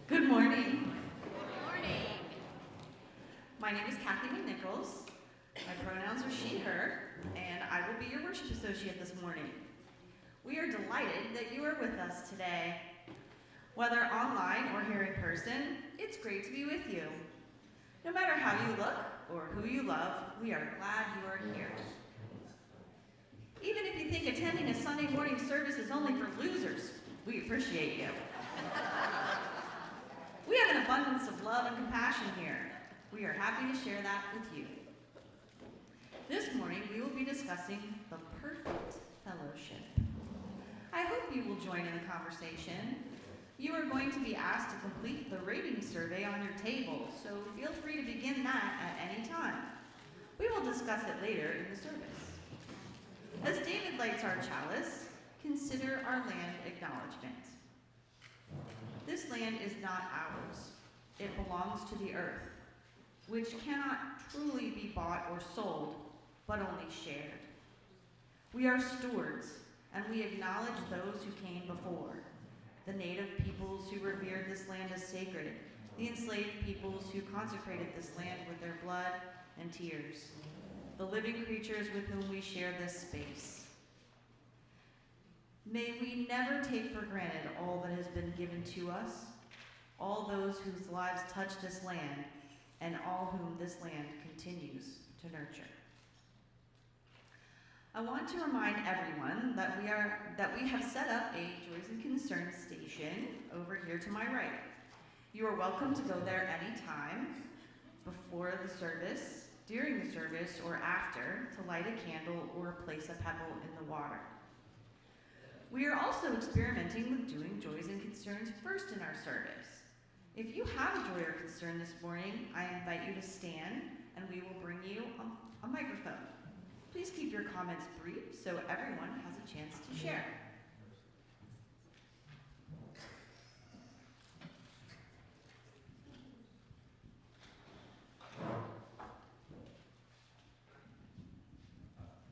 Good morning. Good morning. My name is Kathy McNichols. My pronouns are she, her, and I will be your worship associate this morning. We are delighted that you are with us today. Whether online or here in person, it's great to be with you. No matter how you look or who you love, we are glad you are here. Even if you think attending a Sunday morning service is only for losers, we appreciate you. We have an abundance of love and compassion here. We are happy to share that with you. This morning, we will be discussing the perfect fellowship. I hope you will join in the conversation. You are going to be asked to complete the rating survey on your table, so feel free to begin that at any time. We will discuss it later in the service. As David lights our chalice, consider our land acknowledgement. This land is not ours. It belongs to the earth, which cannot truly be bought or sold, but only shared. We are stewards, and we acknowledge those who came before, the native peoples who revered this land as sacred, the enslaved peoples who consecrated this land with their blood and tears, the living creatures with whom we share this space. May we never take for granted all that has been given to us, all those whose lives touch this land, and all whom this land continues to nurture. I want to remind everyone that we have set up a Joys and Concerns station over here to my right. You are welcome to go there anytime, before the service, during the service, or after, to light a candle or place a pebble in the water. We are also experimenting with doing joys and concerns first in our service. If you have a joy or concern this morning, I invite you to stand and we will bring you a microphone. Please keep your comments brief so everyone has a chance to share.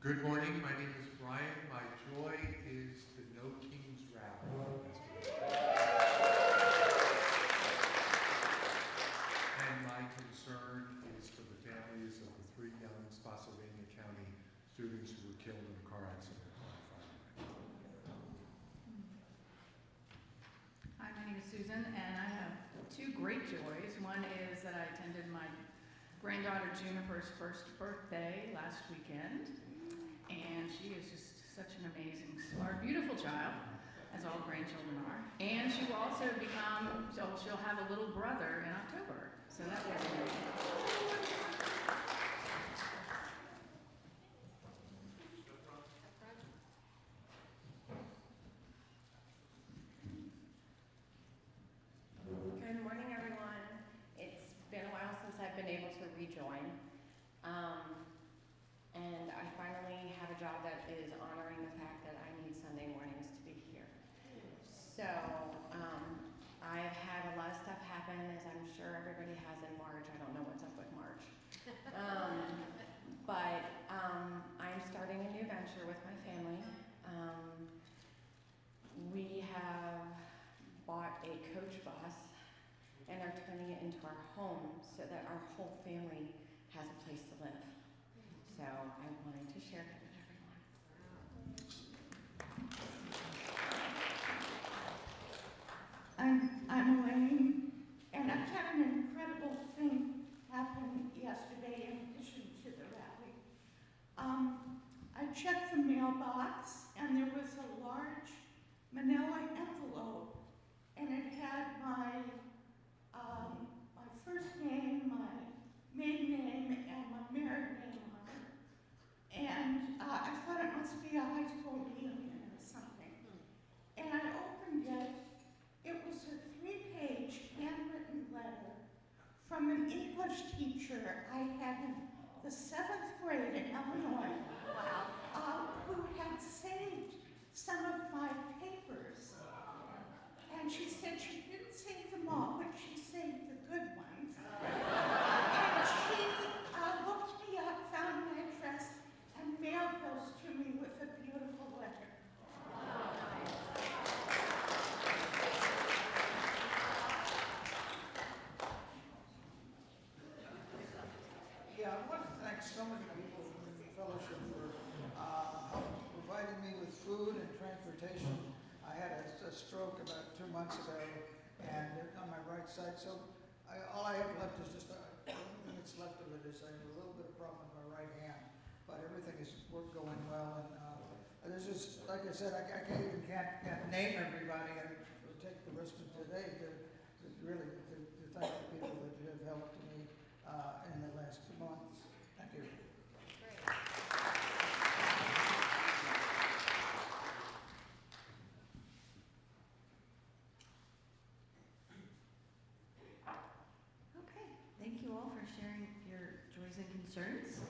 Good morning, my name is Brian. My joy is the No Kings Rally. And my concern is for the families of the 3 young Spotsylvania County students who were killed in a car accident on Friday night. Hi, my name is Susan, and I have 2 great joys. One is that I attended my granddaughter Juniper's first birthday last weekend, and she is just such an amazing, smart, beautiful child, as all grandchildren are. And she will also become, so she'll have a little brother in October. So that was amazing. Good morning, everyone. It's been a while since I've been able to rejoin. And I finally have a job that is honoring the fact that I need Sunday mornings to be here. So I've had a lot of stuff happen, as I'm sure everybody has in March. I don't know what's up with March. But I'm starting a new venture with my family. We have bought a coach bus and are turning it into our home so that our whole family has a place to live. So I wanted to share that with everyone. I'm Elaine, and I've had an incredible thing happen yesterday in addition to the rally. I checked the mailbox, and there was a large manila envelope, and it had my first name, my maiden name, and my married name on it. And I thought it must be a high school reunion or something. And I opened it. It was a 3-page handwritten letter from an English teacher I had in the 7th grade in Illinois, who had saved some of my papers. And she said she didn't save them all, but she saved the good ones. And she looked me up, found my address, and mailed those to me with a beautiful letter. Yeah, I want to thank so many people in the fellowship for providing me with food and transportation. I had a stroke about 2 months ago, and on my right side, so all I have left is just everything that's left of it is I have a little bit of problem with my right hand, but everything is going well. And there's just, like I said, I can't name everybody. It'll take the rest of today to really thank the people that have helped me in the last 2 months. Thank you. Okay, thank you all for sharing your joys and concerns.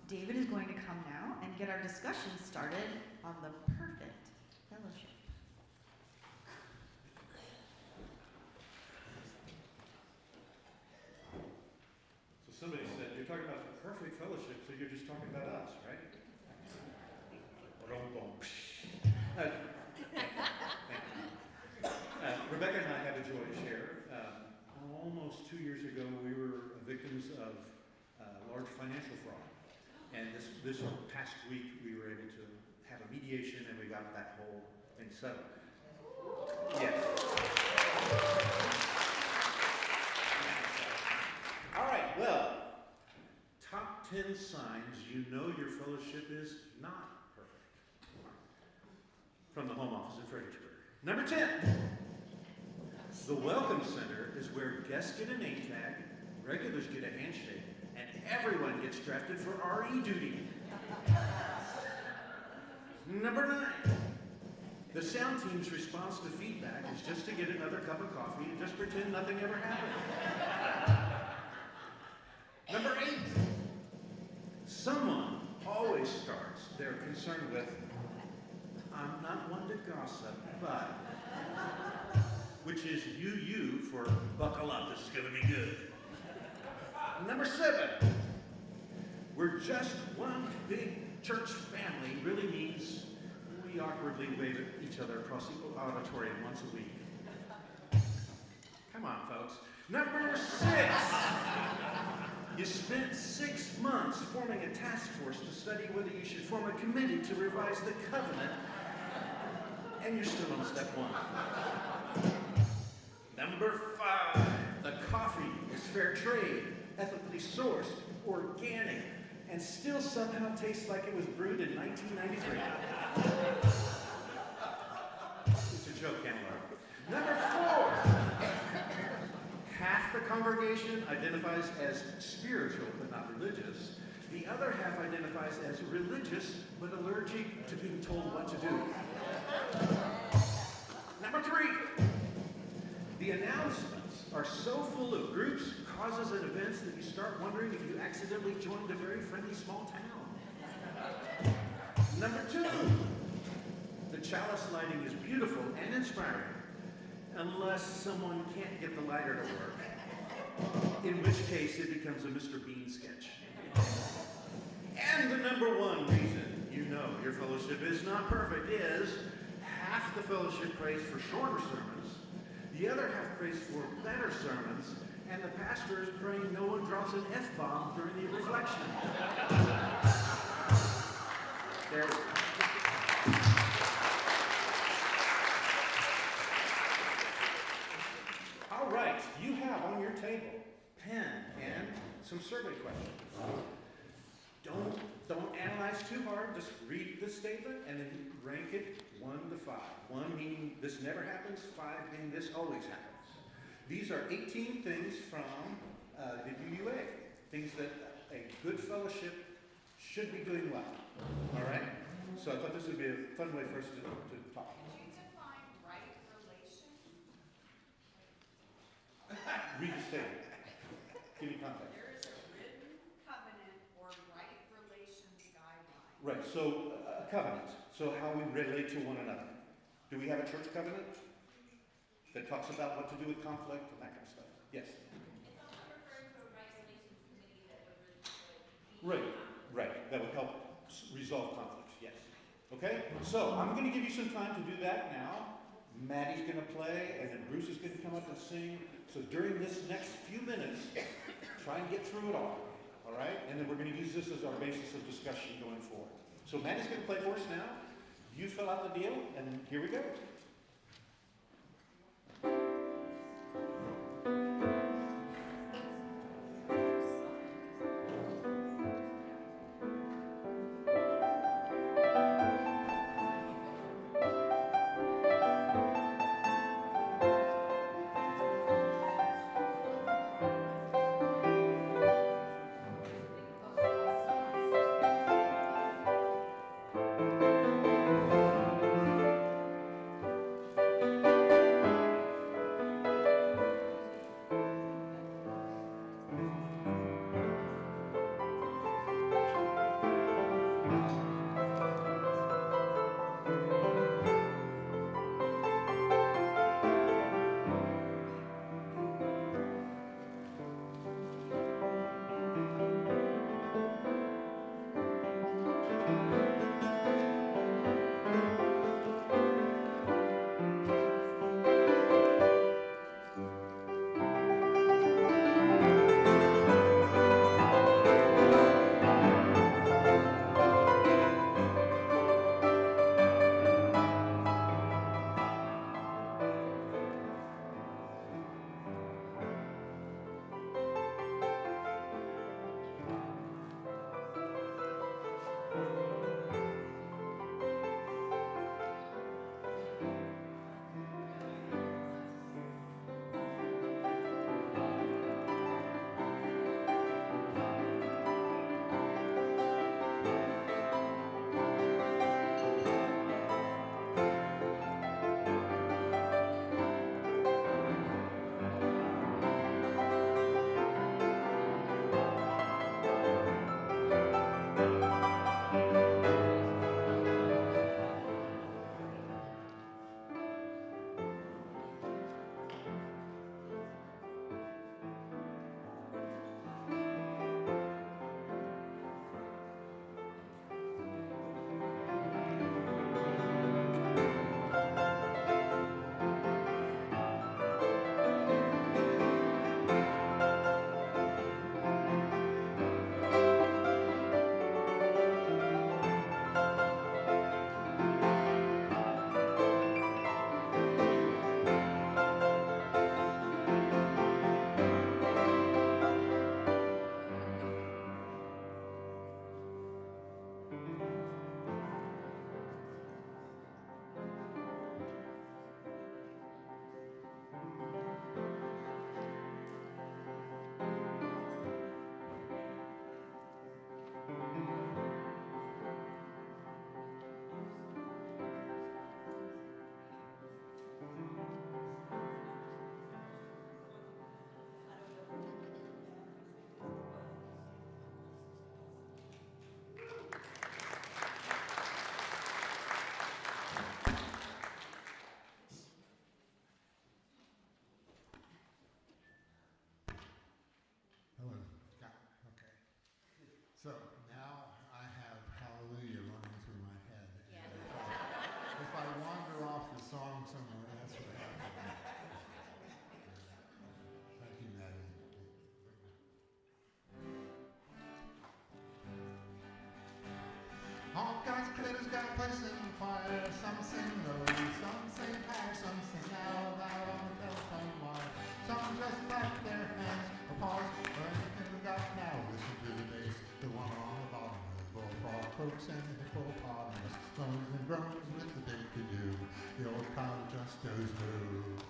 David is going to come now and get our discussion started on the perfect fellowship. So somebody said, you're talking about the perfect fellowship, so you're just talking about us, right? Rebecca and I have a joy to share. Almost 2 years ago, we were victims of large financial fraud. And this past week, we were able to have a mediation, and we got that whole thing settled. Yes. All right, well, top 10 signs you know your fellowship is not perfect. From the home office in Fredericksburg. Number 10. The Welcome Center is where guests get a name tag, regulars get a handshake, and everyone gets drafted for RE duty. Number 9. The sound team's response to feedback is just to get another cup of coffee and just pretend nothing ever happened. Number 8. Someone always starts their concern with, I'm not one to gossip, but, which is you for buckle up, this is going to be good. Number 7. We're just one big church family really means we awkwardly wave at each other across the auditorium once a week. Come on, folks. Number 6. You spent 6 months forming a task force to study whether you should form a committee to revise the covenant, and you're still on step 1. Number 5. The coffee is fair trade, ethically sourced, organic, and still somehow tastes like it was brewed in 1993. It's a joke, Cameron. Number 4. Half the congregation identifies as spiritual but not religious. The other half identifies as religious but allergic to being told what to do. Number 3. The announcements are so full of groups, causes, and events that you start wondering if you accidentally joined a very friendly small town. Number 2. The chalice lighting is beautiful and inspiring, unless someone can't get the lighter to work, in which case it becomes a Mr. Bean sketch. And the number 1 reason you know your fellowship is not perfect is half the fellowship prays for shorter sermons, the other half prays for better sermons, and the pastor is praying no one drops an F-bomb during the reflection. There we go. All right, you have on your table pen and some survey questions. Don't analyze too hard. Just read the statement and then rank it 1 to 5. 1 meaning this never happens, 5 meaning this always happens. These are 18 things from the UUA, things that a good fellowship should be doing well. All right? So I thought this would be a fun way for us to talk. Could you define right relation? Read the statement. Give me context. There is a written covenant or right relations guideline. Right, so a covenant. So how we relate to one another. Do we have a church covenant that talks about what to do with conflict and that kind of stuff? Yes? It's also referring to a right relations committee that would Right. That would help resolve conflicts, yes. Okay, so I'm going to give you some time to do that now. Maddie's going to play, and then Bruce is going to come up and sing. So during this next few minutes, try and get through it all right? And then we're going to use this as our basis of discussion going forward. So Maddie's going to play for us now. You fill out the deal, and here we go. So now I have Hallelujah running through my head. Yeah. And if I wander off the song somewhere, that's what happens. Thank you, Maddie. All God's critters got a place in the choir. Some sing low, some sing high, some sing out loud on the telephone wire. Some just clap their hands or pause or anything we got now. Listen to the bass, the one on the bottom of the bullfrog croaks and the hippopotamus moans and groans with the big to-do. The old cow just goes moo.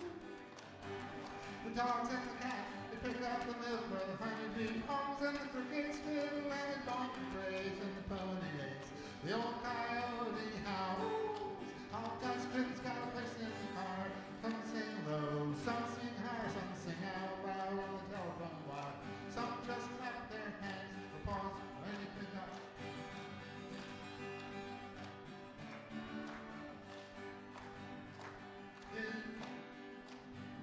The dogs and the cats, they pick up the milk where the honeybee hums and the crickets fiddle and the donkey brays and the pony lays. The old coyote howls. All God's critters got a place in the car. Some sing low, some sing high, some sing out loud on the telephone wire. Some just clap their hands or pause or anything up.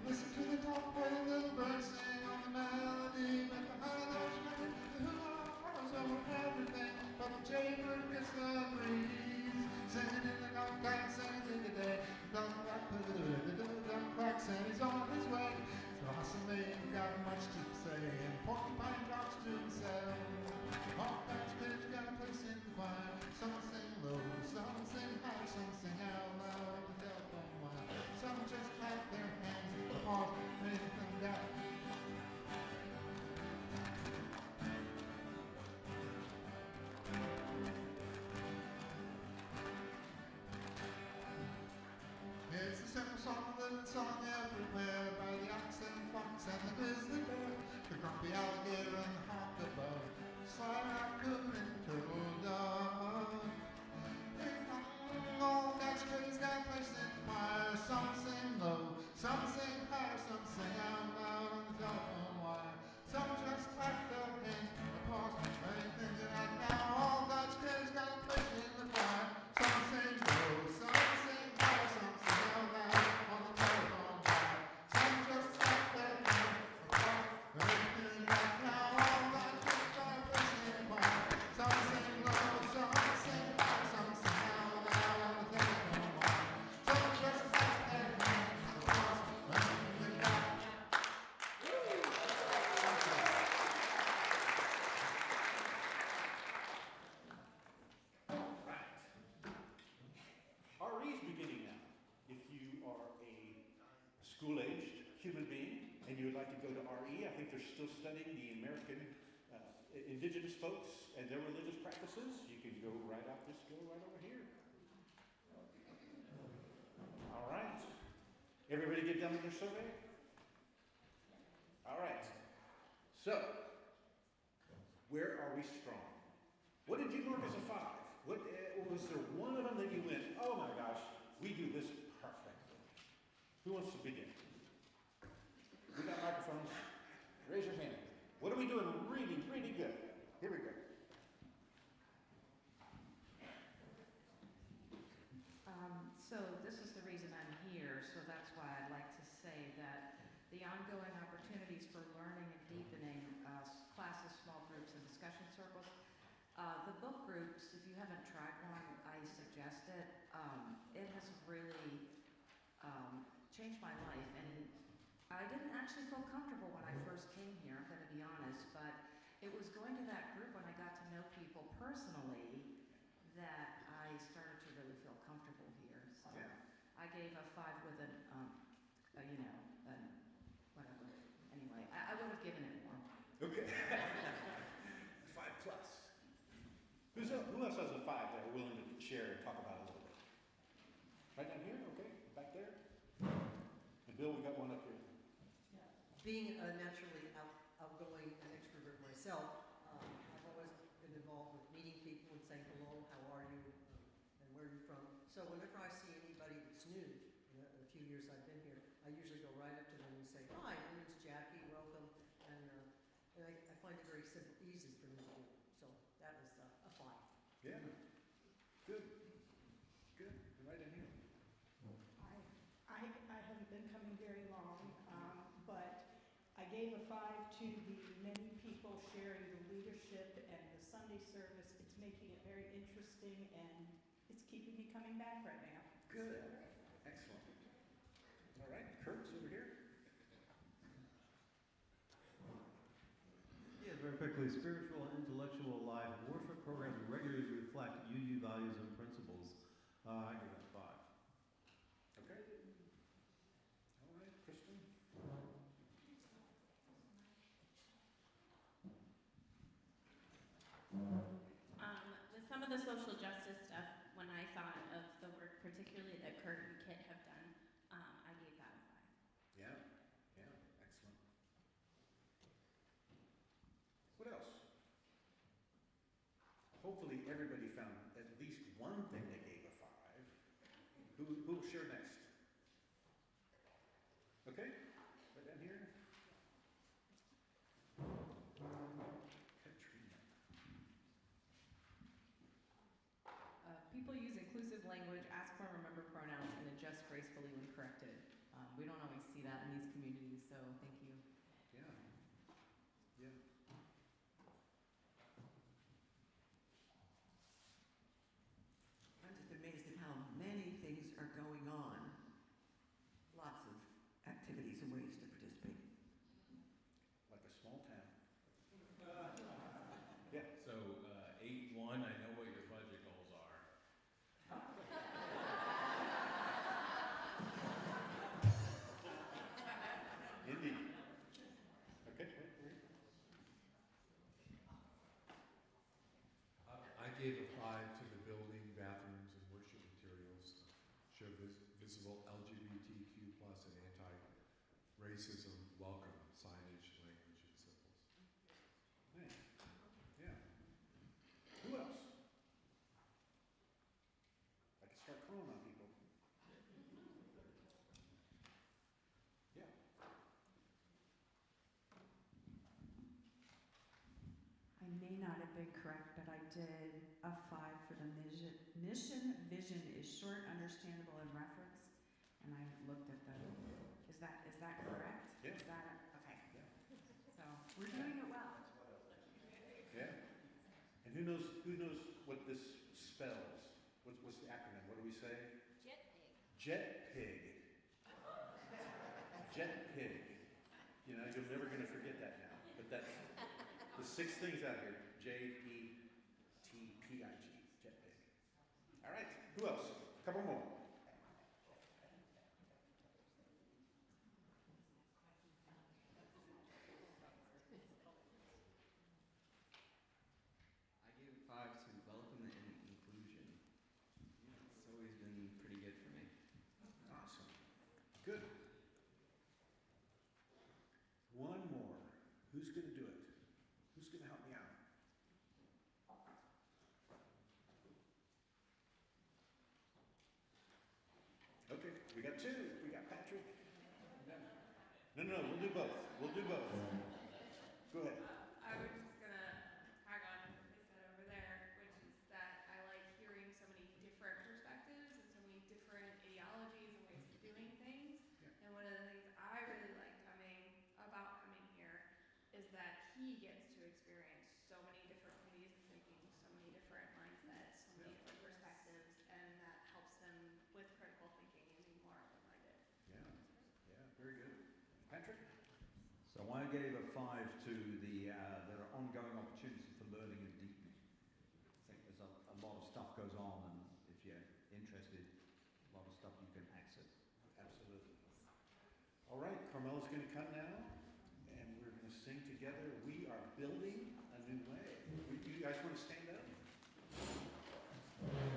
Listen to the top where the little birds sing on the melody, but the honey nose ring, the hula-hoos over everything, but the jaybird gets the breeze, singing in the night, singing in the day, dumb quacks and he's on his way. Flossum ain't got much to say, and porcupine drops to himself. All God's critters got a place in the choir. Some sing low, some sing high, some sing out loud on the telephone wire. Some just clap their hands or pause or anything that. It's a simple song, a living song everywhere by the ox and fox and the grizzly bear, the grumpy alligator and the hawk above, sly raccoon and turtle dove. Ding dong, all God's critters got a place in the choir. Some sing low, some sing high, some sing out loud on the telephone wire. Some just clap their hands or pause or anything right now. All God's critters got a place in the choir. Some sing low, some sing high, some sing out loud on the telephone wire. Some just clap their hands or pause or anything right now. All God's critters got a place in the choir. Some sing low, some sing high, some sing out loud on the telephone wire. Some just clap their hands or pause or anything right now. RE is beginning now. If you are a school-aged human being and you would like to go to RE, I think they're still studying the American indigenous folks and their religious practices. You can go right out this door right over here. All right. Everybody get done with their survey? All right. So, where are we strong? What did you mark as a 5? What was there one of them that you went, oh my gosh, we do this perfectly? Who wants to begin? We got microphones. Raise your hand. What are we doing really, really good? Here we go. So this is the reason I'm here, so that's why I'd like to say that the ongoing opportunities for learning and deepening classes, small groups, and discussion circles. The book groups, if you haven't tried one, I suggest it. It has really changed my life, and I didn't actually feel comfortable when I first came here, I'm going to be honest, but it was going to that group when I got to know people personally that I started to really feel comfortable here. So Yeah. I gave a 5 with an, whatever. Anyway, I would have given it more. Okay. 5 plus. Who else has a 5 that are willing to share and talk about it a little bit? Right down here, okay, back there. And Bill, we got one up here. Being a naturally outgoing and extrovert myself, I've always been involved with meeting people and saying hello, how are you, and where are you from. So whenever I see anybody that's new, in the few years I've been here, I usually go right up to them and say, hi, my name's Jackie, welcome, and I find it very simple, easy for me to do. So that was a 5. Yeah. Good. Good. Right in here. I haven't been coming very long, but I gave a 5 to the many people sharing the leadership and the Sunday service. It's making it very interesting, and it's keeping me coming back right now. Good. Excellent. All right, Kurt's over here. Yeah, very quickly, spiritual, intellectual, life, and worship programs regularly reflect UU values and principles. I give it a 5. Okay. All right, Kristen. With some of the social justice stuff, when I thought of the work particularly that Kurt and Kit have done, I gave that a 5. Yeah, yeah, excellent. What else? Hopefully everybody found at least one thing they gave a 5. Who will share next? Okay, right down here. Katrina. People use inclusive language, ask for and remember pronouns, and adjust gracefully when corrected. We don't always see that in these communities, so thank you. Yeah. Yeah. I'm just amazed at how many things are going on. Lots of activities and ways to participate. Like a small town. Yeah. So, 8-1, I know what your budget goals are. Indeed. Okay. I gave a 5 to the building, bathrooms, and worship materials. Show visible LGBTQ plus and anti-racism welcome signage, language, and symbols. Nice. Yeah. Who else? I can start calling on people. Yeah. I may not have been correct, but I did a 5 for the mission. Vision is short, understandable, and reference. And I looked at the. Is that correct? Yeah. Is that okay? Yeah. So we're doing it well. Yeah. And who knows what this spells? What's the acronym? What do we say? Jet pig. Jet pig. You know, you're never going to forget that now. But that's the 6 things out here. JETPIG. Jet pig. All right. Who else? A couple more. I gave a 5 to welcome and inclusion. It's always been pretty good for me. Awesome. Good. One more. Who's going to do it? Who's going to help me out? Okay, we got 2. We got Patrick. No, we'll do both. We'll do both. Go ahead. I was just gonna tag on what they said over there, which is that I like hearing so many different perspectives and so many different ideologies and ways of doing things. Yeah. And one of the things I really like about coming here is that he gets to experience so many different ways of thinking, so many different mindsets, so many different perspectives, and that helps him with critical thinking and being more open-minded. Yeah, yeah, very good. Patrick? So I gave a 5 to there are ongoing opportunities for learning and deepening. I think there's a lot of stuff goes on, and if you're interested, a lot of stuff you can access. Absolutely. All right, Carmela's going to come now, and we're going to sing together. We are building a new way. You guys want to stand up? We are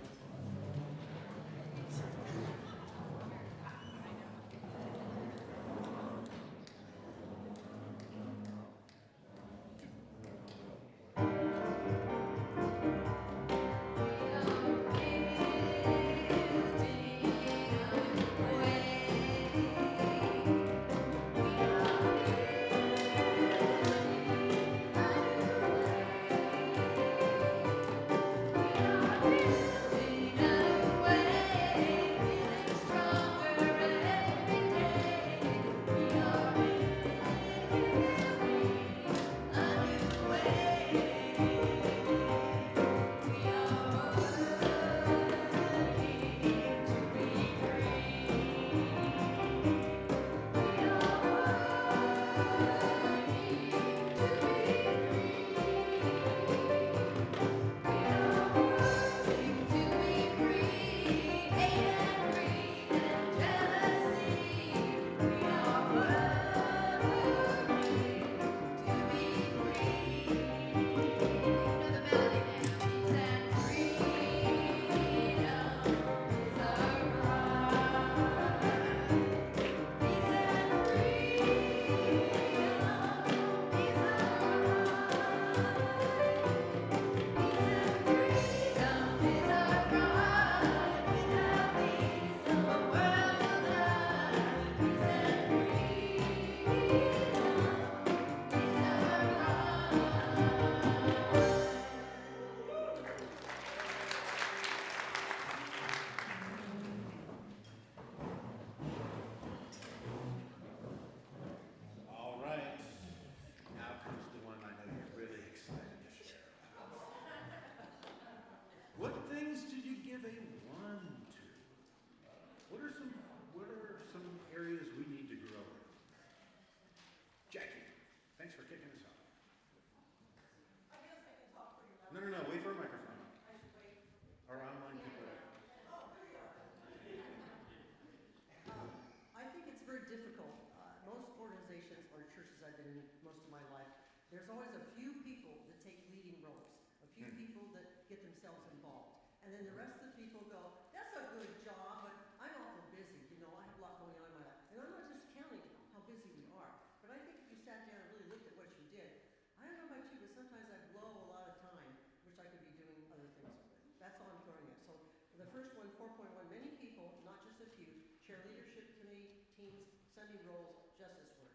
get themselves involved. And then the rest of the people go, that's a good job, but I'm awful busy, you know, I have a lot going on in my life. And I'm not discounting how busy we are, but I think if you sat down and really looked at what you did, I don't know about you, but sometimes I blow a lot of time, which I could be doing other things with. That's all I'm throwing at. So the first one, 4.1, many people, not just a few, chair leadership committee, teams, Sunday roles, justice work.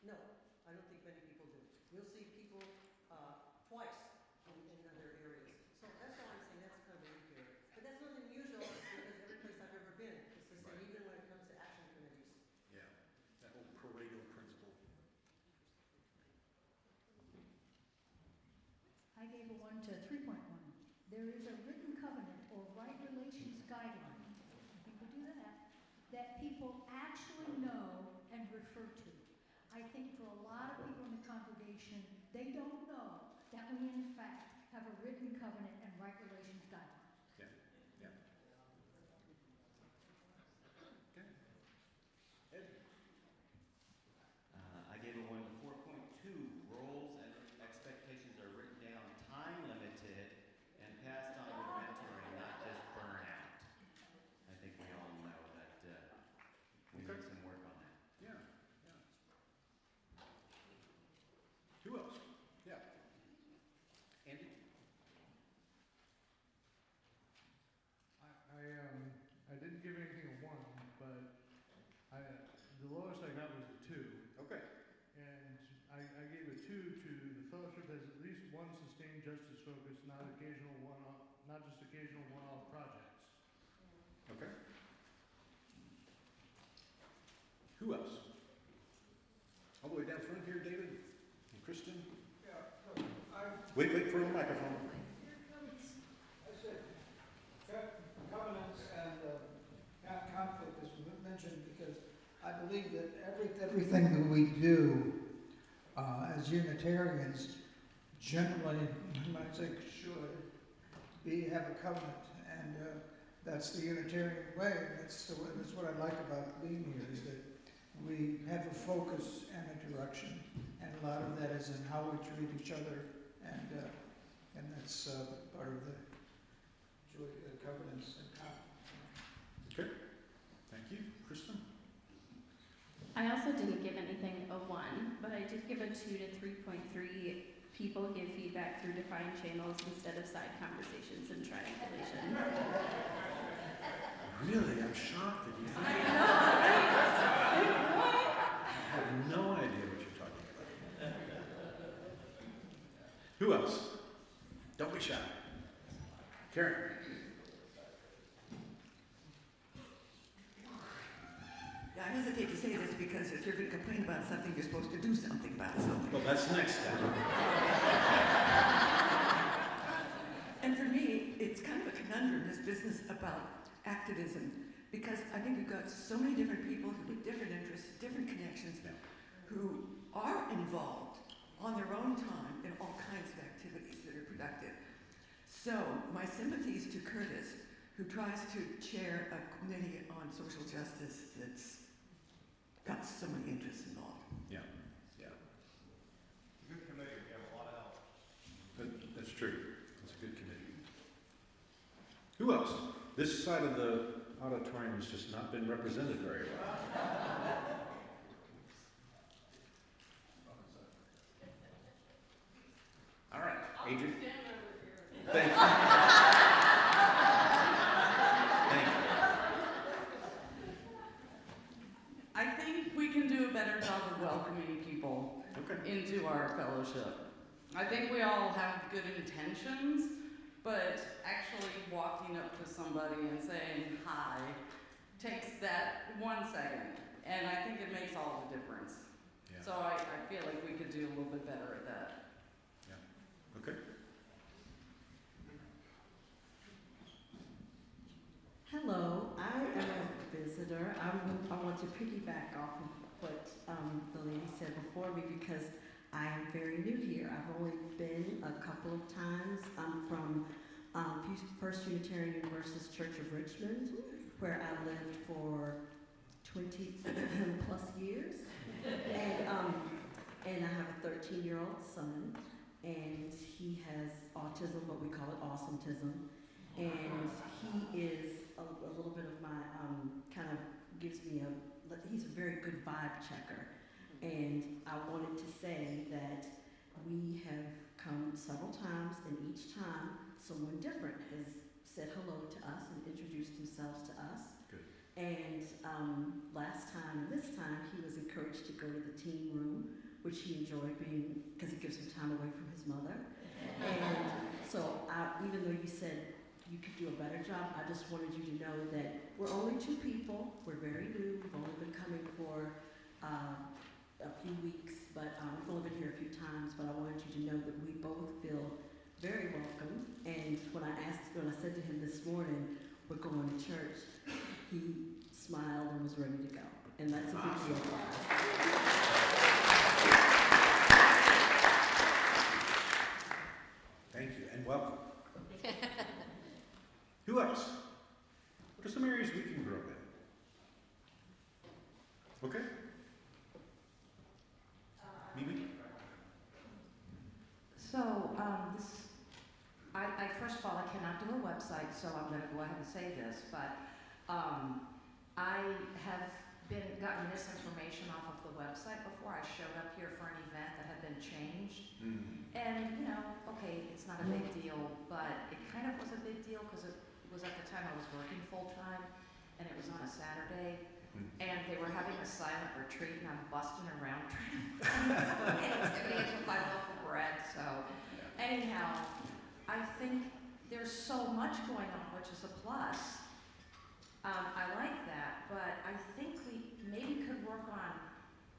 No, I don't think many people do. You'll see people twice in other areas. So that's all I'm saying, that's kind of a weak area. But that's not unusual because every place I've ever been, it's the same, even when it comes to action committees. Yeah, that whole Pareto principle. I gave a 1 to 3.1. There is a written covenant or right relations guideline, I think we'll do that people actually know and refer to. I think for a lot of people in the congregation, they don't know that we in fact have a written covenant and right relations guideline. Yeah, yeah. Okay. Ed? I gave a 1 to 4.2. Roles and expectations are written down, time limited, and passed on with mentoring, not just burnout. I think we all know that we need some work on that. Yeah, yeah. Who else? Yeah. Andy? I didn't give anything a 1, but the lowest I got was a 2. Okay. And I gave a 2 to the fellowship has at least one sustained justice focus, not just occasional one-off projects. Okay. Who else? All the way down front here, David and Kristen. Yeah, Wait for the microphone. I said covenants and conflict is mentioned because I believe that everything that we do as Unitarians generally, I might say, should have a covenant, and that's the Unitarian way. That's what I like about being here, is that we have a focus and a direction, and a lot of that is in how we treat each other, and that's part of the covenants and conflict. Okay. Thank you. Kristen? I also didn't give anything a 1, but I did give a 2 to 3.3. People give feedback through defined channels instead of side conversations and triangulation. Really? I'm shocked that you think I know, right? I have no idea what you're talking about. Who else? Don't be shy. Karen? Yeah, I hesitate to say this because if you're going to complain about something, you're supposed to do something about something. Well, that's next step. And for me, it's kind of a conundrum, this business about activism, because I think we've got so many different people with different interests, different connections, who are involved on their own time in all kinds of activities that are productive. So my sympathies to Curtis, who tries to chair a committee on social justice that's got so many interests involved. Yeah, yeah. Good committee, we have a lot of help. That's true. It's a good committee. Who else? This side of the auditorium has just not been represented very well. All right, Adrian. Thank you. Thank you. I think we can do a better job of welcoming people into our fellowship. I think we all have good intentions, but actually walking up to somebody and saying hi takes that 1 second, and I think it makes all the difference. Yeah. So I feel like we could do a little bit better at that. Yeah. Okay. Hello, I am a visitor. I want to piggyback off of what the lady said before me because I am very new here. I've only been a couple of times. I'm from First Unitarian Universalist Church of Richmond, where I lived for 20 plus years. And I have a 13-year-old son, and he has autism. autism, but we call it awesometism. And he is a little bit of my, kind of gives me he's a very good vibe checker. And I wanted to say that we have come several times, and each time someone different has said hello to us and introduced themselves to us. Good. And last time and this time, he was encouraged to go to the teen room, which he enjoyed being, because it gives him time away from his mother. And so even though you said you could do a better job, I just wanted you to know that we're only 2 people. We're very new. We've only been coming for a few weeks, but we've only been here a few times, but I wanted you to know that we both feel very welcome. And when I said to him this morning, we're going to church, he smiled and was ready to go. And that's a big deal for us. Thank you, and welcome. Who else? What are some areas we can grow in? Okay? Mimi? So, I first of all, I cannot do a website, so I'm going to go ahead and say this, but I have gotten misinformation off of the website before. I showed up here for an event that had been changed, and okay, it's not a big deal, but it kind of was a big deal because it was at the time I was working full-time, and it was on a Saturday, and they were having a silent retreat, and I'm busting around trying to find activities with my loaf of bread. So anyhow, I think there's so much going on, which is a plus. I like that, but I think we maybe could work on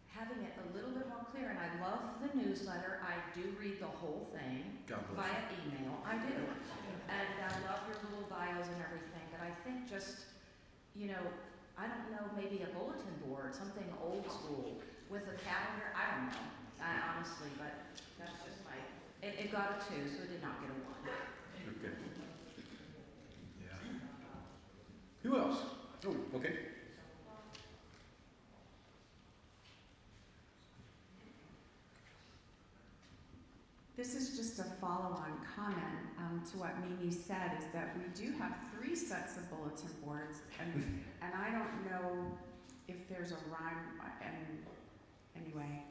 having it a little bit more clear. And I love the newsletter. I do read the whole thing via email. I do. And I love your little bios and everything. But I think just, I don't know, maybe a bulletin board, something old school with a calendar. I don't know, honestly, but that's just it got a 2, so it did not get a 1. Okay. Yeah. Who else? Oh, okay. This is just a follow-on comment to what Mimi said, is that we do have 3 sets of bulletin boards, and I don't know if there's a rhyme, and anyway,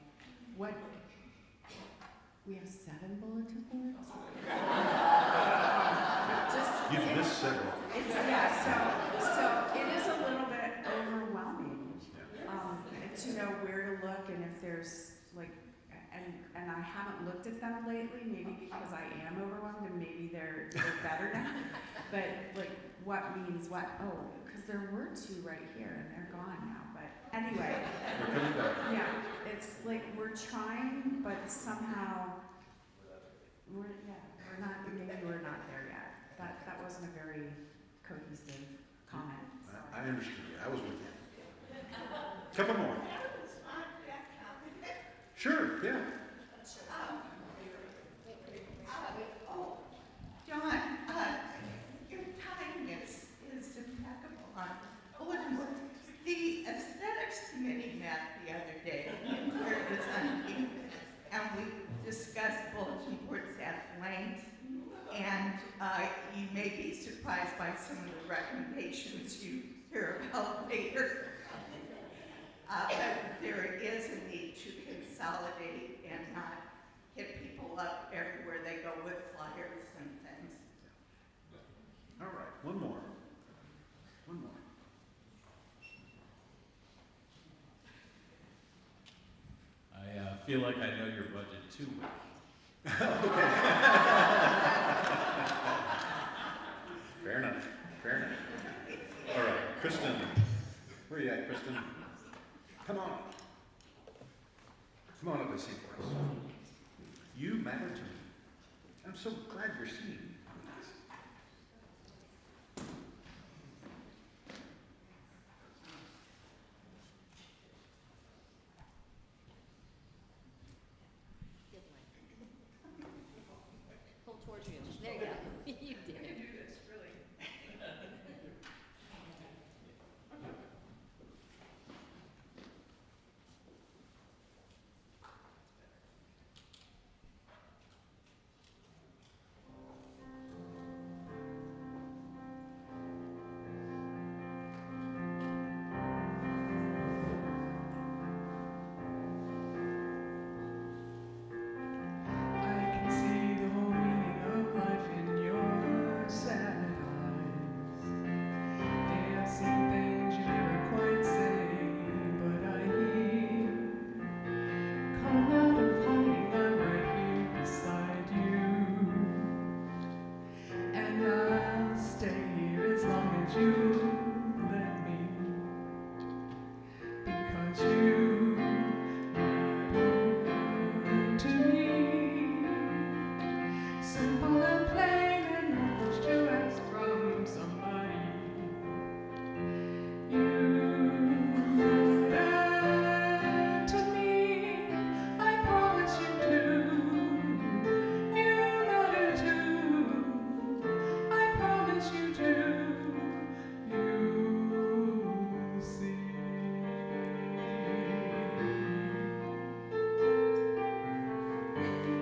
we have 7 bulletin boards? You've missed several. So it is a little bit overwhelming to know where to look, and if there's and I haven't looked at them lately, maybe because I am overwhelmed and maybe they're better now. But what means what? Oh, because there were 2 right here and they're gone now. But anyway, we're coming back. Yeah, it's like we're trying, but somehow we're not. Maybe we're not there yet. That wasn't a very cohesive comment. I understand you. I was with you. Couple more. Sure, yeah. John, your time is impeccable on bulletin board. The aesthetics committee met the other day, where it was on, and we discussed bulletin boards at length. And you may be surprised by some of the recommendations you hear about later. But there is a need to consolidate and not hit people up everywhere they go with flyers and things. All right, one more. I feel like I know your budget too well. Okay. Fair enough. All right, Kristen. Where are you at, Kristen? Come on. Come on up and sing for us. You matter to me. I'm so glad you're singing. Pull towards you. There you go. You did it. do this, really.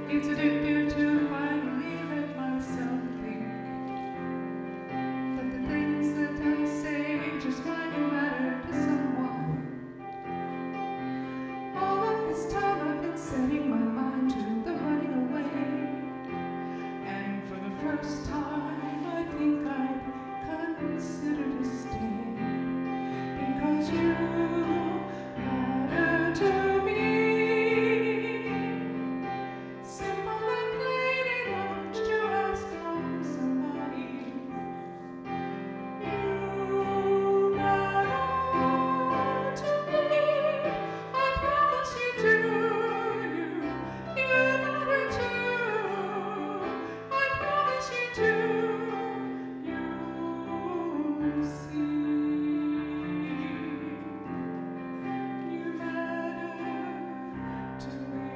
It's addictive to finally let myself think that the things that I say just might matter to someone. All of this time I've been setting my mind to the running away, and for the first time I think I'd consider to stay, because you matter to me. Simple and plain enough to ask from somebody. You matter to me. I promise you do. You matter too. I promise you do. You see. You matter to me.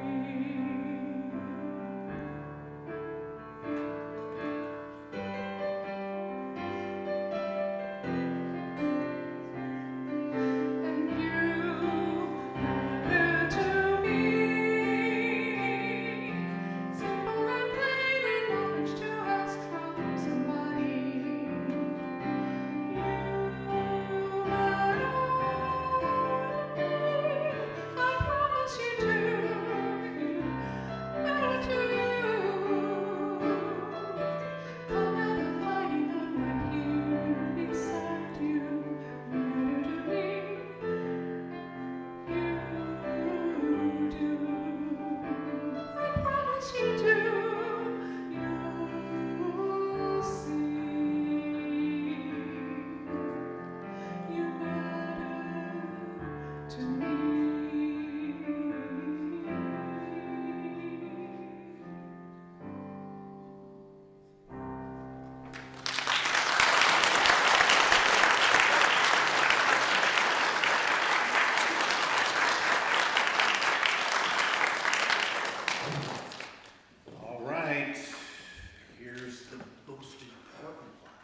And you matter to me. Simple and plain enough to ask from somebody. You matter to me. I promise you do. You matter to you. Come out of hiding, I'm right here beside you. You matter to me. You do. I promise you do. You see. You matter to me. All right, here's the most important part.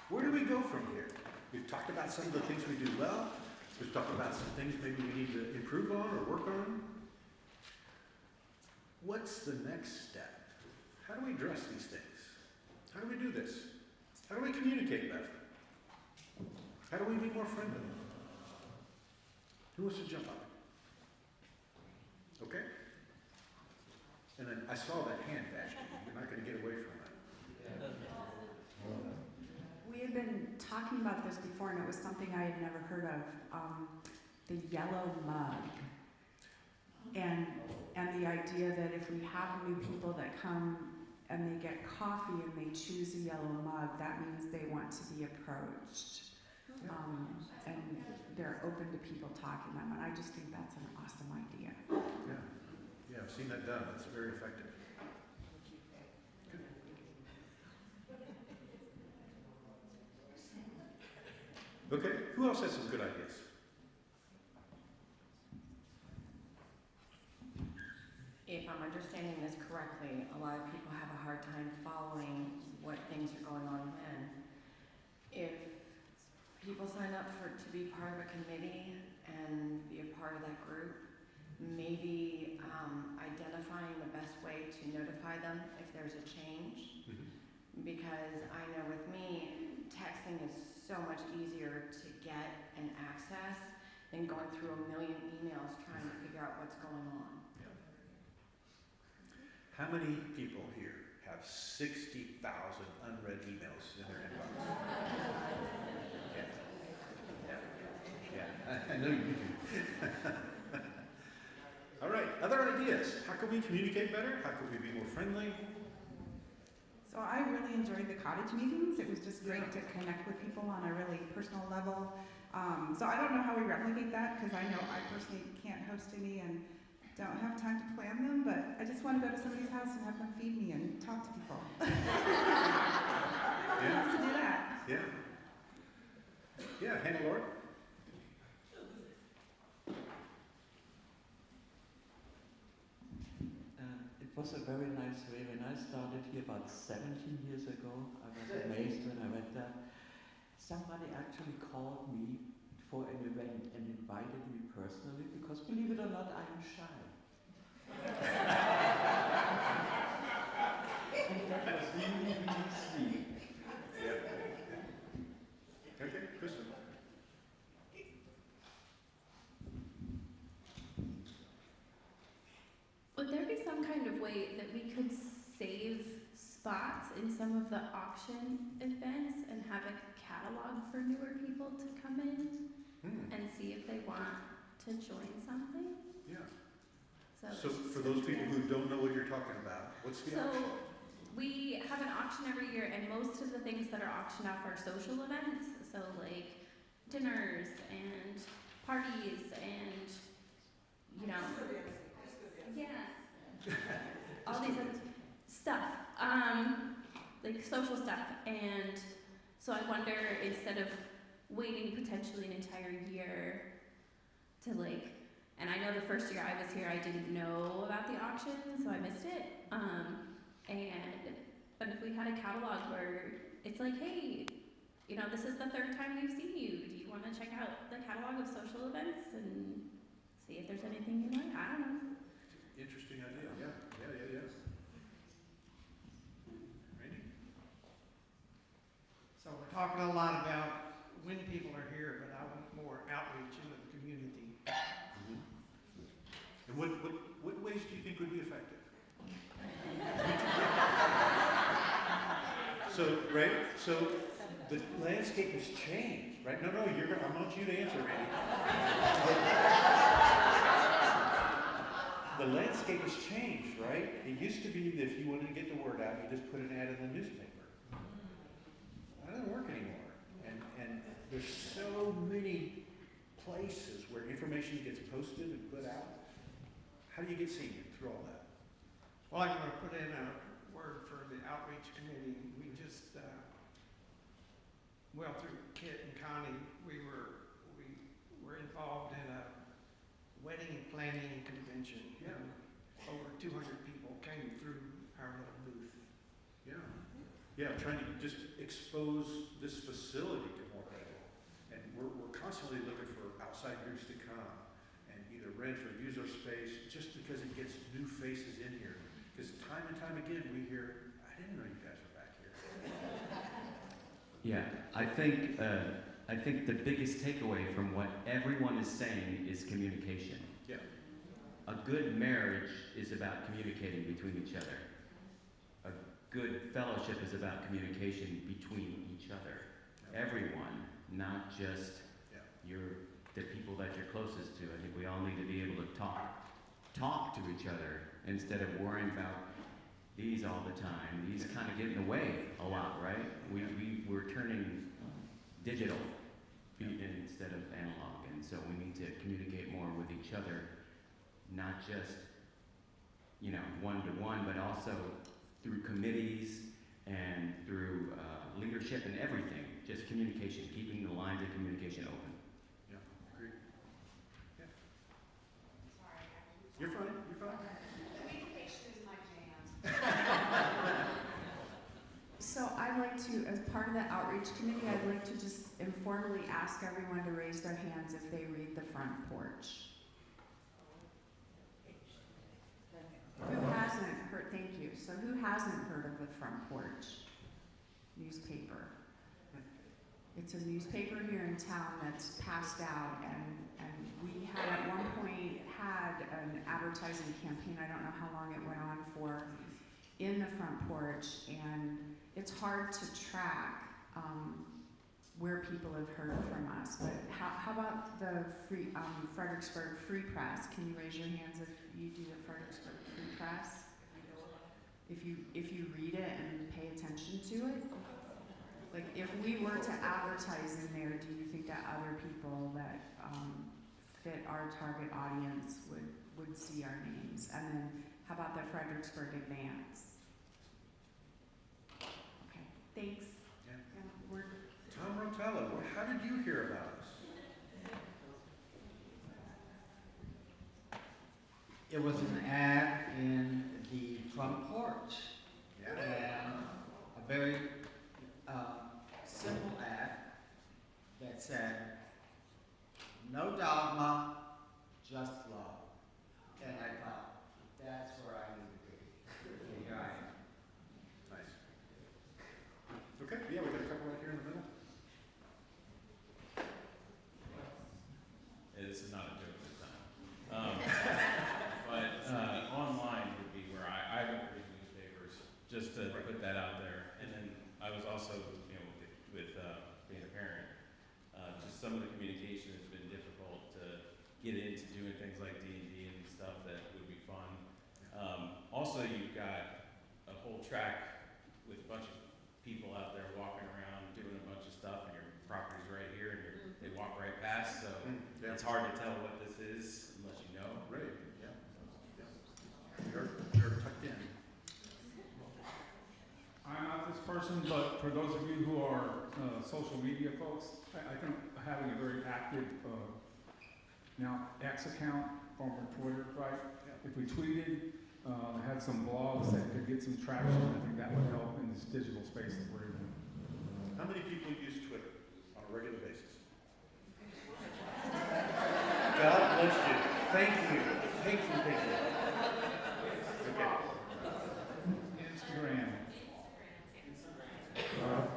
Where do we go from here? We've talked about some of the things we do well. We've talked about some things maybe we need to improve on or work on. What's the next step? How do we address these things? How do we do this? How do we communicate better? How do we be more friendly? Who wants to jump up? Okay? And then I saw that hand back. You're not going to get away from it. We had been talking about this before, and it was something I had never heard of, the yellow mug. And the idea that if we have new people that come and they get coffee and they choose a yellow mug, that means they want to be approached. And they're open to people talking to them, and I just think that's an awesome idea. Yeah. Yeah, I've seen that done. It's very effective. Good. Okay, who else has some good ideas? If I'm understanding this correctly, a lot of people have a hard time following what things are going on when. If people sign up to be part of a committee and be a part of that group, maybe identifying the best way to notify them if there's a change. Because I know with me, texting is so much easier to get and access than going through a million emails trying to figure out what's going on. How many people here have 60,000 unread emails in their inbox? Yeah. I know you do. All right, other ideas. How can we communicate better? How can we be more friendly? So I really enjoyed the cottage meetings. It was just great to connect with people on a really personal level. So I don't know how we replicate that, because I know I personally can't host any and don't have time to plan them, but I just want to go to somebody's house and have them feed me and talk to people. Who wants to do that? Yeah. Yeah, Hannah Lord. It was a very nice way. When I started here about 17 years ago, I was amazed when I went there. Somebody actually called me for an event and invited me personally because, believe it or not, I'm shy. would there be some kind of way that we could save spots in some of the auction events and have a catalog for newer people to come in and see if they want to join something? Yeah. So, So for those people who don't know what you're talking about, what's the auction? We have an auction every year, and most of the things that are auctioned off are social events. So like dinners and parties and, you know, yeah, all these other stuff, like social stuff. And so I wonder, instead of waiting potentially an entire year to like, and I know the first year I was here, I didn't know about the auction, so I missed it. But if we had a catalog where it's like, hey, you know, this is the third time we've seen you. Do you want to check out the catalog of social events and see if there's anything you like? I don't know. Interesting idea. Yeah. Randy? So we're talking a lot about when people are here, but I want more outreach into the community. And what ways do you think would be effective? So the landscape has changed, right? No, I want you to answer, Randy. The landscape has changed, right? It used to be that if you wanted to get the word out, you just put an ad in the newspaper. That doesn't work anymore. And there's so many places where information gets posted and put out. How do you get seen through all that? Well, I'm going to put in a word for the outreach committee. We just, through Kit and Connie, we were involved in a wedding planning convention. Yeah. And over 200 people came through our little booth. Yeah, trying to just expose this facility to more people. And we're constantly looking for outside groups to come and either rent or use our space just because it gets new faces in here. Because time and time again we hear, I didn't know you guys were back here. Yeah, I think the biggest takeaway from what everyone is saying is communication. Yeah. A good marriage is about communicating between each other. A good fellowship is about communication between each other. Everyone, not just the people that you're closest to. I think we all need to be able to talk to each other instead of worrying about these all the time. These kind of get in the way a lot, right? We're turning digital instead of analog, and so we need to communicate more with each other, not just, you know, one-to-one, but also through committees and through leadership and everything. Just communication, keeping the lines of communication open. Yeah, agreed. Yeah. You're fine. Communication is my jam. So I'd like to, as part of the outreach committee, I'd like to just informally ask everyone to raise their hands if they read the front porch. Who hasn't heard, thank you. So who hasn't heard of the front porch newspaper? It's a newspaper here in town that's passed out, and we had at one point had an advertising campaign, I don't know how long it went on for, in the front porch, and it's hard to track where people have heard from us. But how about the Fredericksburg Free Press? Can you raise your hands if you do the Fredericksburg Free Press? If you read it and pay attention to it? Like, if we were to advertise in there, do you think that other people that fit our target audience would see our names? And then, how about the Fredericksburg Advance? Okay, thanks. Yeah. We're Tom Rotella, how did you hear about us? It was an ad in the front porch. Yeah. And a very simple ad that said, no dogma, just love. And I thought, that's where I need to be. And here I am. Nice. Okay, yeah, we got a couple right here in the middle. This is not a joke this time. But online, also, you know, with being a parent, just some of the communication has been difficult to get into doing things like D&D and stuff that would be fun. Also, you've got a whole track with a bunch of people out there walking around doing a bunch of stuff, and your property's right here, and they walk right past, so it's hard to tell what this is unless you know. Right, yeah. You're tucked in. I'm not this person, but for those of you who are social media folks, I think having a very active now X account, former Twitter, right? If we tweeted, had some blogs that could get some traction, I think that would help in this digital space that we're in. How many people use Twitter on a regular basis? God bless you. Thank you. Thank you. Thank you. Okay. Instagram. All right.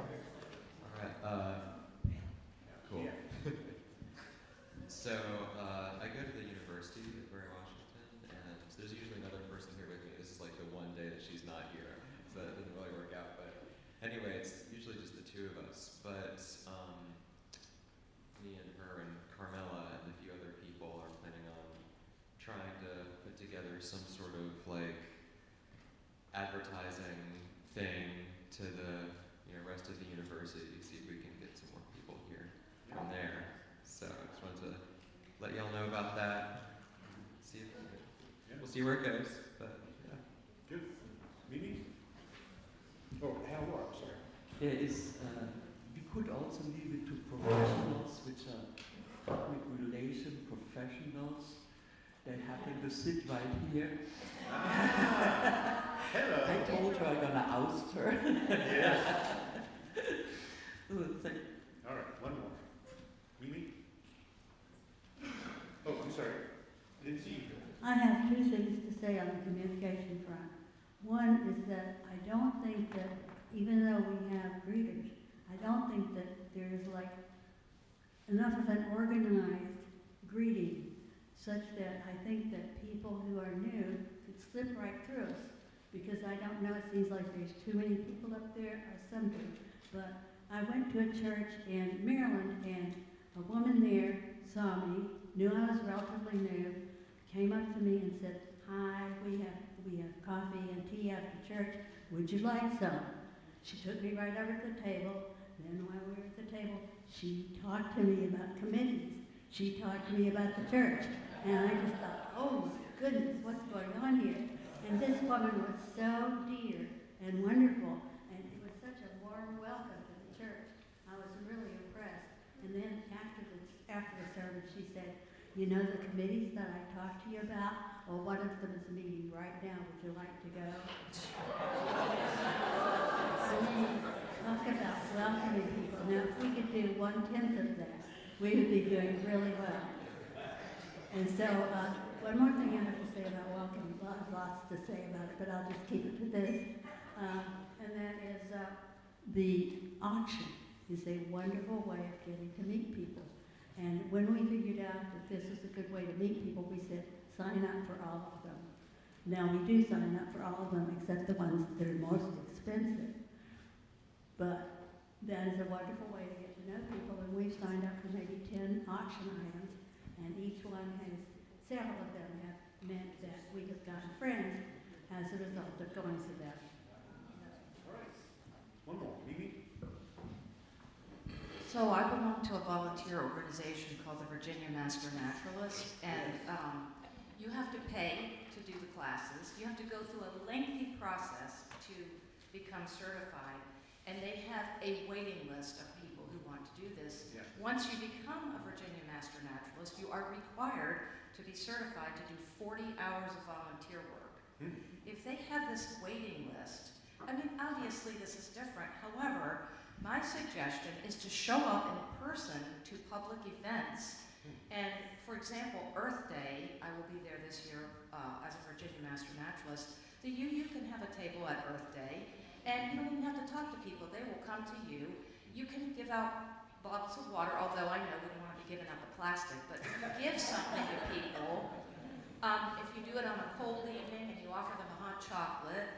Cool. So I go to the University of Washington, and there's usually another person here with me. This is like the one day that she's not here, so that didn't really work out. But anyway, it's usually just the two of us. But me and her and Carmela and a few other people are planning on trying to put together some sort of like advertising thing to the rest of the university, see if we can get some more people here from there. So I just wanted to let y'all know about that. See if we'll see where it goes. But yeah. Good. Mimi? Oh, Hannah, I'm sorry. There is, we could also leave it to professionals, which are public relation professionals. They happen to sit right here. Hello. I told her I'm gonna oust her. Yes. Thank All right, one more. Mimi? Oh, I'm sorry. I didn't see you. I have two things to say on the communication front. One is that I don't think that, even though we have greeters, I don't think that there is like enough of an organized greeting such that I think that people who are new could slip right through us. Because I don't know, it seems like there's too many people up there or something. But I went to a church in Maryland, and a woman there saw me, knew I was relatively new, came up to me and said, "Hi, we have coffee and tea after church. Would you like some?" She took me right over to the table. Then while we were at the table, she talked to me about committees. She talked to me about the church. And I just thought, oh my goodness, what's going on here? And this woman was so dear and wonderful, and it was such a warm welcome to the church. I was really impressed. And then after the service, she said, "You know the committees that I talked to you about? Well, one of them is meeting right now. Would you like to go?" I mean, talk about welcoming people. Now, if we could do 1/10 of that, we would be doing really well. And so, one more thing I have to say about welcoming, lots to say about it, but I'll just keep it to this. And that is the auction is a wonderful way of getting to meet people. And when we figured out that this is a good way to meet people, we said, sign up for all of them. Now, we do sign up for all of them except the ones that are most expensive. But that is a wonderful way to get to know people, and we've signed up for maybe 10 auction items, and each one has, several of them have meant that we have gotten friends as a result of going to them. All right. One more. Mimi? So I belong to a volunteer organization called the Virginia Master Naturalist, and you have to pay to do the classes. You have to go through a lengthy process to become certified, and they have a waiting list of people who want to do this. Yeah. Once you become a Virginia Master Naturalist, you are required to be certified to do 40 hours of volunteer work. If they have this waiting list, I mean, obviously this is different. However, my suggestion is to show up in person to public events. And for example, Earth Day, I will be there this year as a Virginia Master Naturalist. The UU can have a table at Earth Day, and you don't even have to talk to people. They will come to you. You can give out bottles of water, although I know we don't want to be giving out the plastic, but if you give something to people, if you do it on a cold evening and you offer them a hot chocolate,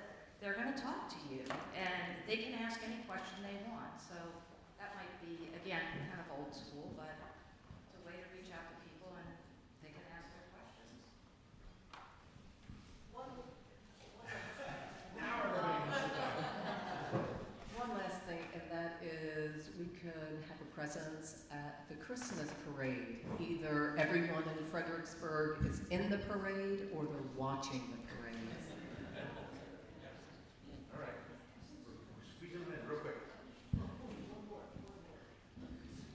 they're going to talk to you, and they can ask any question they want. So that might be, again, kind of old school, but it's a way to reach out to people and they can ask their questions. One last thing, and that is we could have a presence at the Christmas parade. Either everyone in Fredericksburg is in the parade or they're watching the parade. All right. Squeeze them in real quick.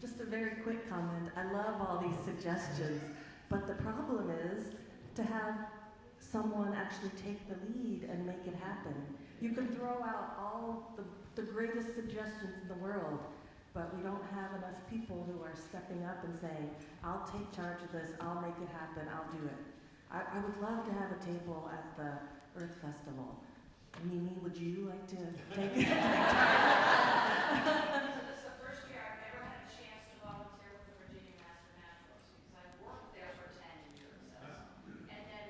Just a very quick comment. I love all these suggestions, but the problem is to have someone actually take the lead and make it happen. You can throw out all the greatest suggestions in the world, but we don't have enough people who are stepping up and saying, I'll take charge of this, I'll make it happen, I'll do it. I would love to have a table at the Earth Festival. Mimi, would you like to take it? This is the first year I've ever had a chance to volunteer with the Virginia Master Naturals because I've worked there for 10 years. And then,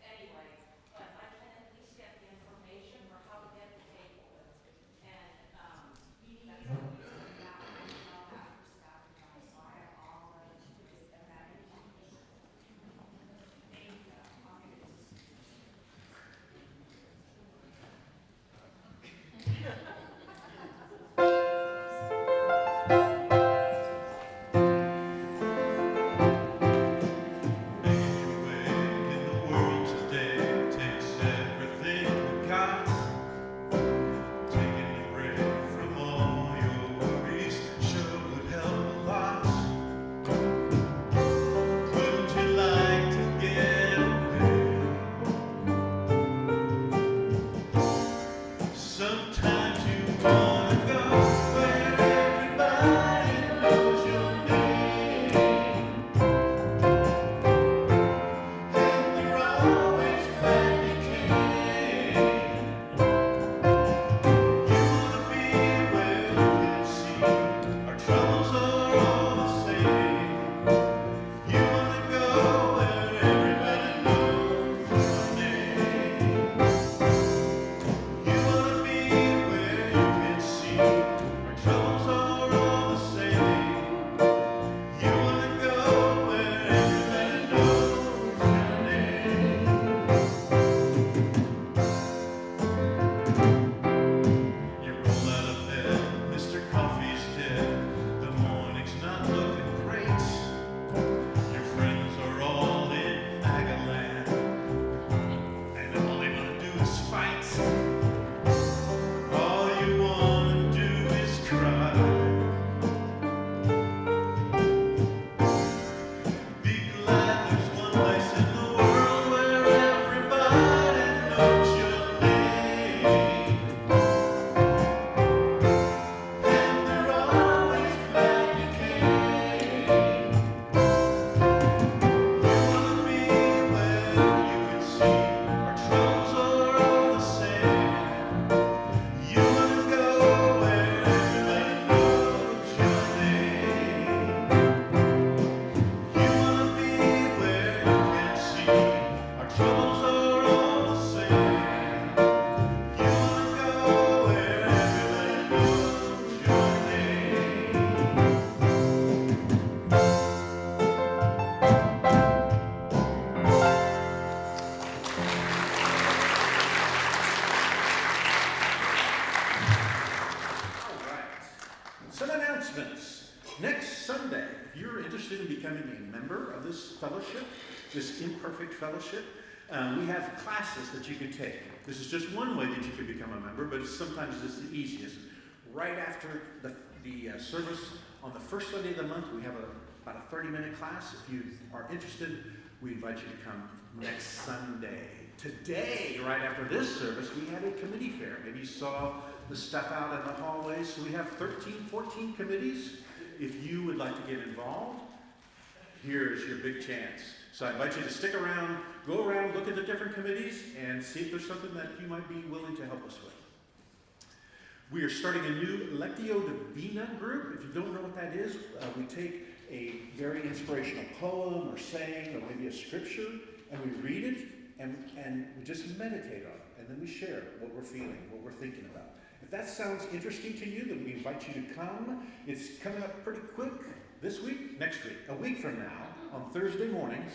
anyway, but I can at least get the information for how to get the table. And we need to use it now after staff time, so I have all of that information. Thank you. Sometimes you wanna go where everybody knows your name, and they're always glad you came. You wanna be where you can see our troubles are all the same. You wanna go where everybody knows your name. You wanna be where you can see our troubles are all the same. You wanna go where everybody knows your name. You roll out of bed, Mr. Coffee's dead. The morning's not looking great. Your friends are all in Magaland, and all they wanna do is fight. All you wanna do is cry. Be glad there's one place in the world where everybody knows your name, and they're always glad you came. You wanna be where you can see our troubles are all the same. You wanna go where everybody knows your name. You wanna be where you can see our troubles are all the same. You wanna go where everybody knows your name. All right. Some announcements. Next Sunday, if you're interested in becoming a member of this fellowship, this imperfect fellowship, we have classes that you can take. This is just one way that you can become a member, but sometimes it's the easiest. Right after the service on the first Sunday of the month, we have about a 30-minute class. If you are interested, we invite you to come next Sunday. Today, right after this service, we had a committee fair. Maybe you saw the stuff out in the hallways. So we have 13, 14 committees. If you would like to get involved, here's your big chance. So I invite you to stick around, go around, look at the different committees, and see if there's something that you might be willing to help us with. We are starting a new Lectio Divina group. If you don't know what that is, we take a very inspirational poem or saying or maybe a scripture, and we read it, and we just meditate on it. and then we share what we're feeling, what we're thinking about. If that sounds interesting to you, then we invite you to come. It's coming up pretty quick this week, next week, a week from now, on Thursday mornings.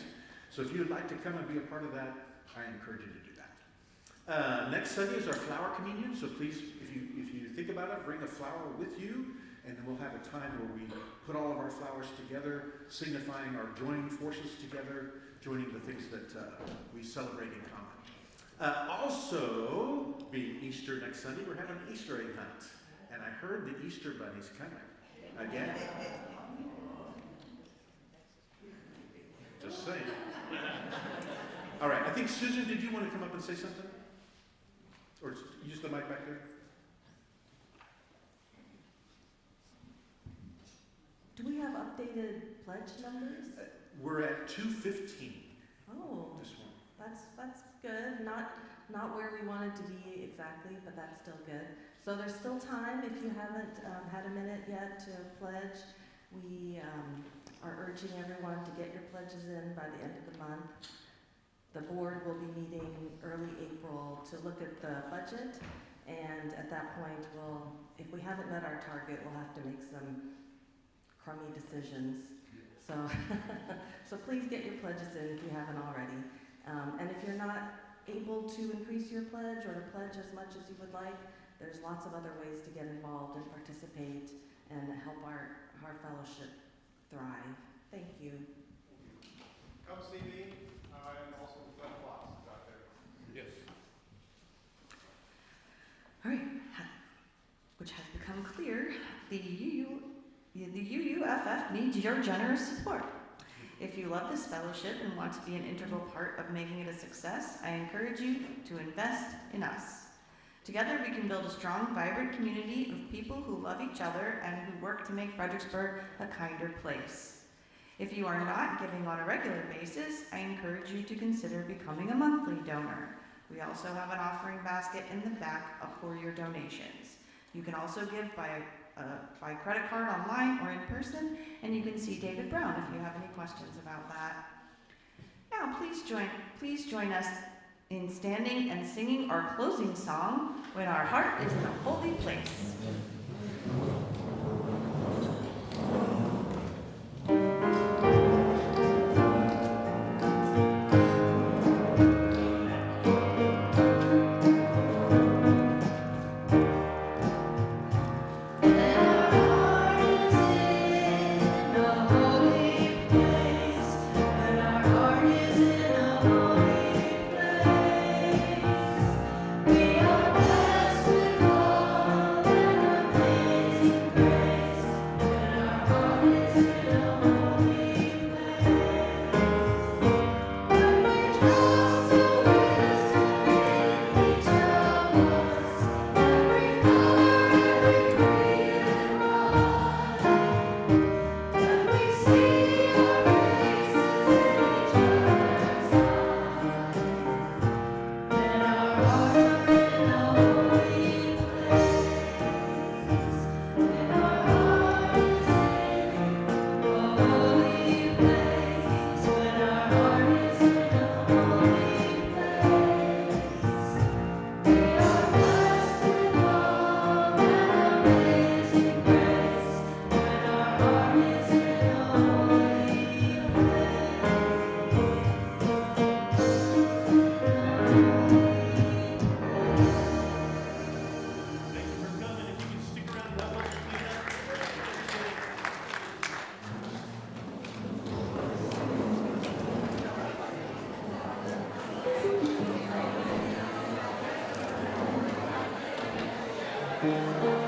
So if you would like to come and be a part of that, I encourage you to do that. Next Sunday is our flower communion, so please, if you think about it, bring a flower with you, and then we'll have a time where we put all of our flowers together, signifying our joining forces together, joining the things that we celebrate in common. Also, being Easter next Sunday, we're having an Easter egg hunt, and I heard the Easter bunny's coming again. Just saying. All right, I think Susan, did you want to come up and say something? Or use the mic back there? Do we have updated pledge numbers? We're at 215. Oh, This one. that's good. Not where we wanted to be exactly, but that's still good. So there's still time if you haven't had a minute yet to pledge. We are urging everyone to get your pledges in by the end of the month. The board will be meeting early April to look at the budget, and at that point, if we haven't met our target, we'll have to make some crummy decisions. So, so please get your pledges in if you haven't already. And if you're not able to increase your pledge or to pledge as much as you would like, there's lots of other ways to get involved and participate and help our fellowship thrive. Thank you. Come see me, and also the Glen Blocks is out there. Yes. All right, which has become clear, the UUFF needs your generous support. If you love this fellowship and want to be an integral part of making it a success, I encourage you to invest in us. Together we can build a strong, vibrant community of people who love each other and who work to make Fredericksburg a kinder place. If you are not giving on a regular basis, I encourage you to consider becoming a monthly donor. We also have an offering basket in the back for your donations. You can also give by credit card online or in person, and you can see David Brown if you have any questions about that. Now, please join us in standing and singing our closing song, When Our Heart is in a Holy Place. Thank you.